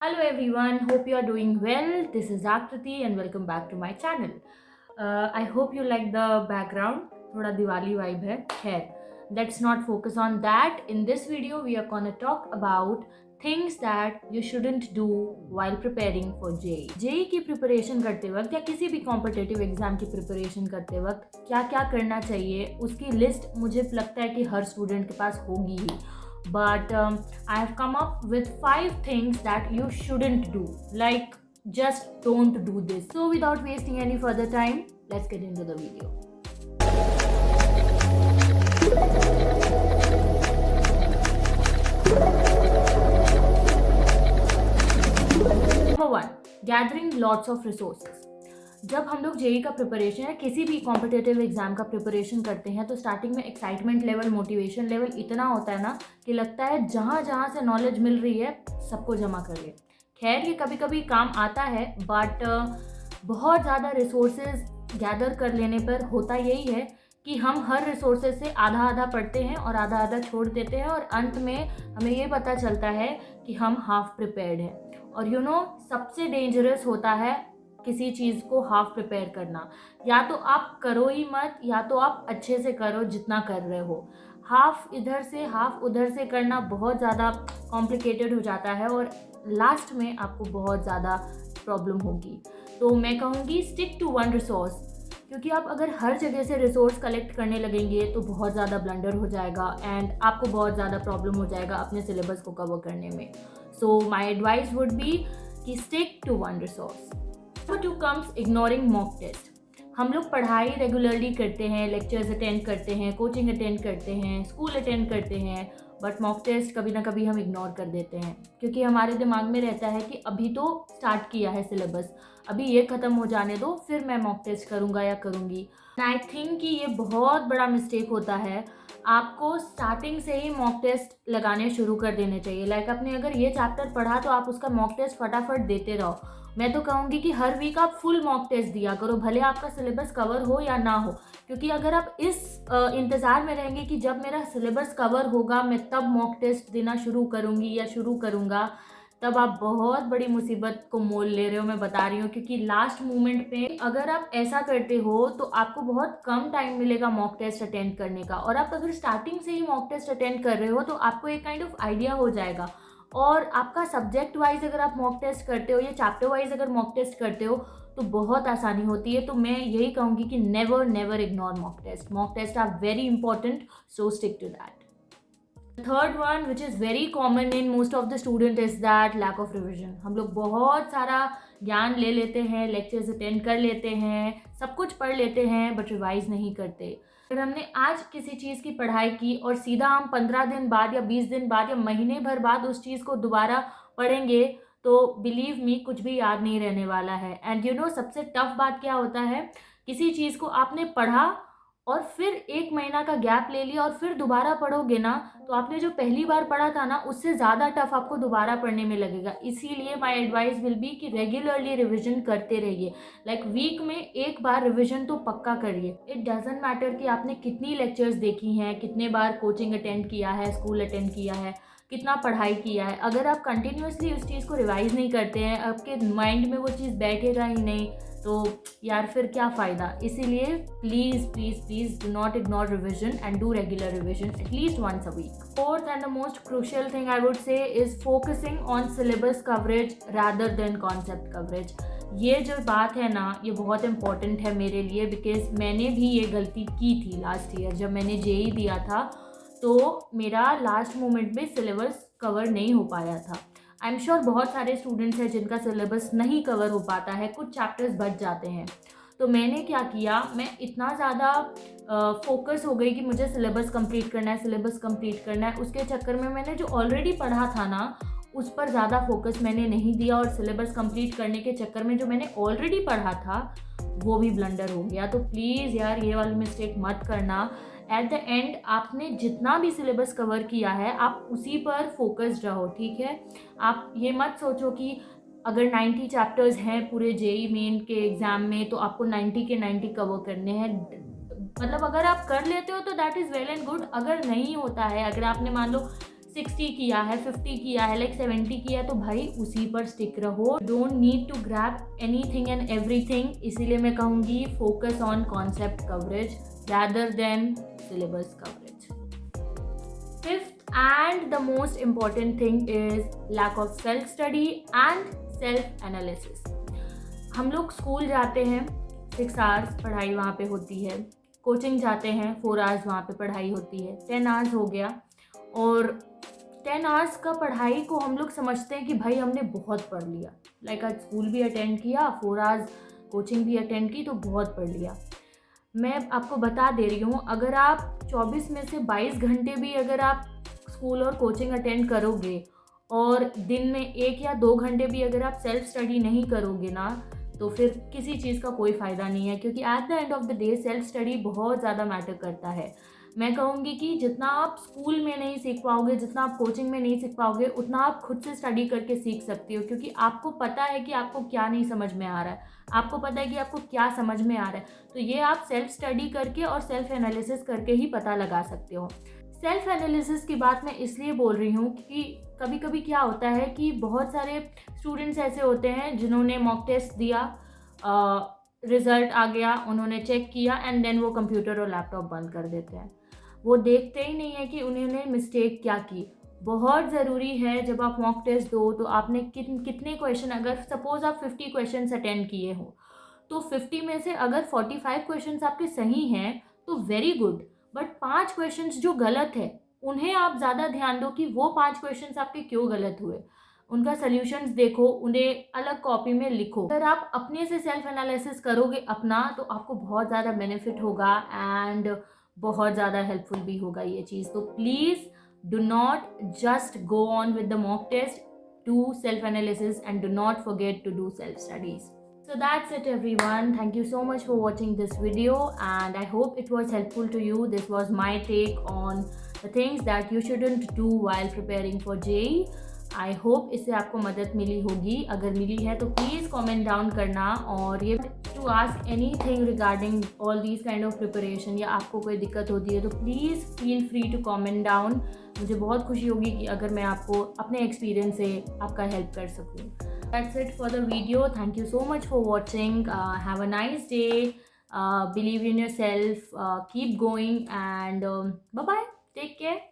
Hello everyone, hope you are doing well. This is Akriti and welcome back to my channel. I hope you like the background. थोड़ा Diwali vibe है. खैर, let's not focus on that. In this video, we are gonna talk about things that you shouldn't do while preparing for JEE. JEE की preparation करते वक्त या किसी भी competitive exam की प्रिपरेशन करते वक्त क्या क्या करना चाहिए उसकी लिस्ट मुझे लगता है कि हर स्टूडेंट के पास होगी ही. But I have come up with 5 things that you shouldn't do. Like, just don't do this. So without wasting any further time, let's get into the video. Number 1, gathering lots of resources. जब हम लोग JEE का preparation या किसी भी competitive exam का preparation करते हैं तो स्टार्टिंग में एक्साइटमेंट लेवल, मोटिवेशन लेवल इतना होता है ना कि लगता है जहाँ जहाँ से नॉलेज मिल रही है सबको जमा कर ले. खैर, ये कभी कभी काम आता है, बट बहुत ज़्यादा रिसोर्सेज गैदर कर लेने पर होता यही है कि हम हर रिसोर्सेज से आधा आधा पढ़ते हैं और आधा आधा छोड़ देते हैं और अंत में हमें ये पता चलता है कि हम हाफ प्रिपेयर्ड हैं. और सबसे डेंजरस होता है किसी चीज़ को हाफ प्रिपेयर करना. या तो आप करो ही मत, या तो आप अच्छे से करो जितना कर रहे हो. हाफ इधर से हाफ उधर से करना बहुत ज़्यादा कॉम्प्लिकेटेड हो जाता है और लास्ट में आपको बहुत ज़्यादा प्रॉब्लम होगी. तो मैं कहूँगी स्टिक टू वन रिसोर्स, क्योंकि आप अगर हर जगह से रिसोर्स कलेक्ट करने लगेंगे तो बहुत ज़्यादा ब्लंडर हो जाएगा एंड आपको बहुत ज़्यादा प्रॉब्लम हो जाएगा अपने सिलेबस को कवर करने में. So my advice would be कि stick to one resource. Number 2 comes ignoring mock test. हम लोग पढ़ाई रेगुलरली करते हैं, लेक्चर्स अटेंड करते हैं, कोचिंग अटेंड करते हैं, स्कूल अटेंड करते हैं, बट मॉक टेस्ट कभी ना कभी हम इग्नोर कर देते हैं क्योंकि हमारे दिमाग में रहता है कि अभी तो स्टार्ट किया है सिलेबस, अभी ये ख़त्म हो जाने दो फिर मैं मॉक टेस्ट करूँगा या करूँगी. आई थिंक कि ये बहुत बड़ा मिस्टेक होता है. आपको स्टार्टिंग से ही मॉक टेस्ट लगाने शुरू कर देने चाहिए. लाइक आपने अगर ये चैप्टर पढ़ा तो आप उसका मॉक टेस्ट फटाफट देते रहो. मैं तो कहूँगी कि हर वीक आप फुल मॉक टेस्ट दिया करो, भले आपका सिलेबस कवर हो या ना हो. क्योंकि अगर आप इस इंतज़ार में रहेंगे कि जब मेरा सिलेबस कवर होगा मैं तब मॉक टेस्ट देना शुरू करूँगी या शुरू करूँगा, तब आप बहुत बड़ी मुसीबत को मोल ले रहे हो. मैं बता रही हूँ, क्योंकि लास्ट मोमेंट पे अगर आप ऐसा करते हो तो आपको बहुत कम टाइम मिलेगा मॉक टेस्ट अटेंड करने का. और आप अगर स्टार्टिंग से ही मॉक टेस्ट अटेंड कर रहे हो तो आपको एक काइंड ऑफ आइडिया हो जाएगा. और आपका सब्जेक्ट वाइज अगर आप मॉक टेस्ट करते हो या चैप्टर वाइज अगर मॉक टेस्ट करते हो तो बहुत आसानी होती है. तो मैं यही कहूँगी कि never ignore mock test. Mock test are very important, so stick to that. Third one which is very common in most of the student is that lack of revision. हम लोग बहुत सारा ज्ञान ले लेते हैं, लेक्चर्स अटेंड कर लेते हैं, सब कुछ पढ़ लेते हैं, बट रिवाइज नहीं करते. अगर हमने आज किसी चीज़ की पढ़ाई की और सीधा हम 15 दिन बाद या 20 दिन बाद या महीने भर बाद उस चीज़ को दोबारा पढ़ेंगे तो बिलीव मी कुछ भी याद नहीं रहने वाला है. एंड सबसे टफ बात क्या होता है, किसी चीज़ को आपने पढ़ा और फिर 1 महीना का गैप ले लिया और फिर दोबारा पढ़ोगे ना तो आपने जो पहली बार पढ़ा था ना उससे ज़्यादा टफ आपको दोबारा पढ़ने में लगेगा. इसीलिए माय एडवाइस विल बी कि रेगुलरली रिवीजन करते रहिए. लाइक वीक में एक बार रिवीजन तो पक्का करिए. इट डजेंट मैटर कि आपने कितनी लेक्चर्स देखी हैं, कितने बार कोचिंग अटेंड किया है, स्कूल अटेंड किया है, कितना पढ़ाई किया है. अगर आप कंटिन्यूसली उस चीज़ को रिवाइज नहीं करते हैं, आपके माइंड में वो चीज़ बैठेगा ही नहीं, तो यार फिर क्या फ़ायदा. इसीलिए please do not ignore revision and do regular revision at least once a week. Fourth and the most crucial thing I would say is focusing on syllabus coverage rather than concept coverage. ये जो बात है ना ये बहुत important है मेरे लिए, बिकॉज मैंने भी ये गलती की थी लास्ट ईयर. जब मैंने जेई दिया था तो मेरा लास्ट मोमेंट में सिलेबस कवर नहीं हो पाया था. आई एम श्योर बहुत सारे स्टूडेंट्स हैं जिनका सिलेबस नहीं कवर हो पाता है, कुछ चैप्टर्स बच जाते हैं. तो मैंने क्या किया, मैं इतना ज़्यादा फोकस हो गई कि मुझे सिलेबस कंप्लीट करना है. उसके चक्कर में मैंने जो ऑलरेडी पढ़ा था ना उस पर ज़्यादा फोकस मैंने नहीं दिया और सिलेबस कंप्लीट करने के चक्कर में जो मैंने ऑलरेडी पढ़ा था वो भी ब्लंडर हो गया. तो प्लीज़ यार ये वाली मिस्टेक मत करना. एट द एंड आपने जितना भी सिलेबस कवर किया है आप उसी पर फोकस्ड रहो, ठीक है. आप ये मत सोचो कि अगर 90 चैप्टर्स हैं पूरे जेई मेन के एग्ज़ाम में तो आपको 90 के 90 कवर करने हैं. मतलब अगर आप कर लेते हो तो that is well and good. अगर नहीं होता है, अगर आपने मान लो 60 किया है, 50 किया है, लाइक 70 किया है, तो भाई उसी पर स्टिक रहो। Don't need to grab anything and everything. इसीलिए मैं कहूँगी focus on concept coverage rather than syllabus coverage. Fifth and the most important thing is lack of self study and self analysis. हम लोग स्कूल जाते हैं, 6 hours पढ़ाई वहाँ पे होती है, कोचिंग जाते हैं 4 आवर्स वहाँ पे पढ़ाई होती है, 10 आवर्स हो गया। और 10 आवर्स का पढ़ाई को हम लोग समझते हैं कि भाई हमने बहुत पढ़ लिया, लाइक आज स्कूल भी अटेंड किया, 4 आवर्स कोचिंग भी अटेंड की, तो बहुत पढ़ लिया। मैं आपको बता दे रही हूँ, अगर आप 24 में से 22 घंटे भी अगर आप स्कूल और कोचिंग अटेंड करोगे और दिन में 1 या 2 घंटे भी अगर आप सेल्फ स्टडी नहीं करोगे ना, तो फिर किसी चीज़ का कोई फ़ायदा नहीं है, क्योंकि at the end of the day self study बहुत ज़्यादा मैटर करता है। मैं कहूँगी कि जितना आप स्कूल में नहीं सीख पाओगे, जितना आप कोचिंग में नहीं सीख पाओगे, उतना आप खुद से स्टडी करके सीख सकते हो, क्योंकि आपको पता है कि आपको क्या नहीं समझ में आ रहा है, आपको पता है कि आपको क्या समझ में आ रहा है। तो ये आप सेल्फ स्टडी करके और सेल्फ एनालिसिस करके ही पता लगा सकते हो। सेल्फ एनालिसिस की बात मैं इसलिए बोल रही हूँ कि कभी कभी क्या होता है कि बहुत सारे स्टूडेंट्स ऐसे होते हैं जिन्होंने मॉक टेस्ट दिया, रिज़ल्ट आ गया, उन्होंने चेक किया एंड देन वो कंप्यूटर और लैपटॉप बंद कर देते हैं। वो देखते ही नहीं है कि उन्होंने मिस्टेक क्या की। बहुत ज़रूरी है जब आप मॉक टेस्ट दो तो आपने कितने क्वेश्चन, अगर सपोज़ आप 50 क्वेश्चन अटेंड किए हो, तो 50 में से अगर 45 क्वेश्चन आपके सही हैं तो वेरी गुड, बट 5 क्वेश्चन जो गलत है उन्हें आप ज़्यादा ध्यान दो कि वो 5 क्वेश्चन आपके क्यों गलत हुए, उनका सल्यूशंस देखो, उन्हें अलग कॉपी में लिखो। अगर आप अपने से सेल्फ एनालिसिस करोगे अपना, तो आपको बहुत ज़्यादा बेनिफिट होगा एंड बहुत ज़्यादा हेल्पफुल भी होगा ये चीज़। तो please do not just go on with the mock test, do self-analysis and do not forget to do self-studies. So that's it everyone. Thank you so much for watching this video and I hope it was helpful to you. This was my take on the things that you shouldn't do while preparing for JEE. I hope इससे आपको मदद मिली होगी। अगर मिली है तो please comment down करना, और ये to ask anything regarding all these kind of preparation, या आपको कोई दिक्कत होती है तो please feel free to comment down. मुझे बहुत खुशी होगी कि अगर मैं आपको अपने एक्सपीरियंस से आपका हेल्प कर सकूँ। That's it for the video. Thank you so much for watching. Have a nice day, believe in yourself, keep going and bye bye, take care.